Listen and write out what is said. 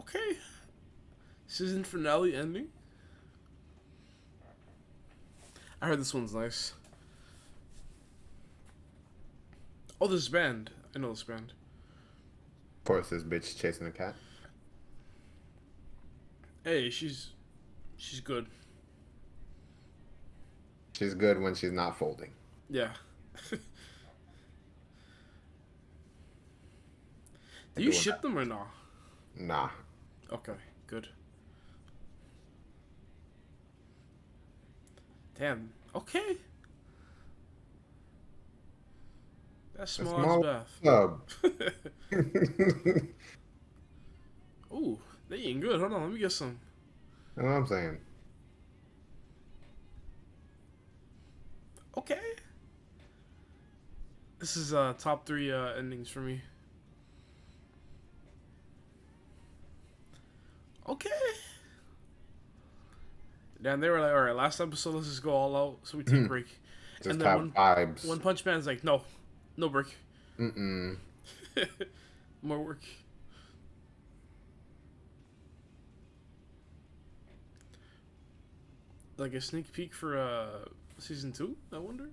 Okay. Season finale ending. I heard this one's nice. Oh, this band. I know this band. Of course, this bitch chasing a cat. Hey, she's good. She's good when she's not folding. Yeah. Or Do you doing ship that. them or not? Nah. Okay, good. Damn. Okay. That's A small as small Beth. sub. Ooh, they eating good. Hold on, let me get some. You know what I'm saying? Okay. This is top three endings for me. Okay. Then they were like, all right, last episode, let's just go all out. So we take a break. And Just then have vibes. One Punch Man's like, no, no break. Mm-mm. More work. Like a sneak peek for season 2, I wonder?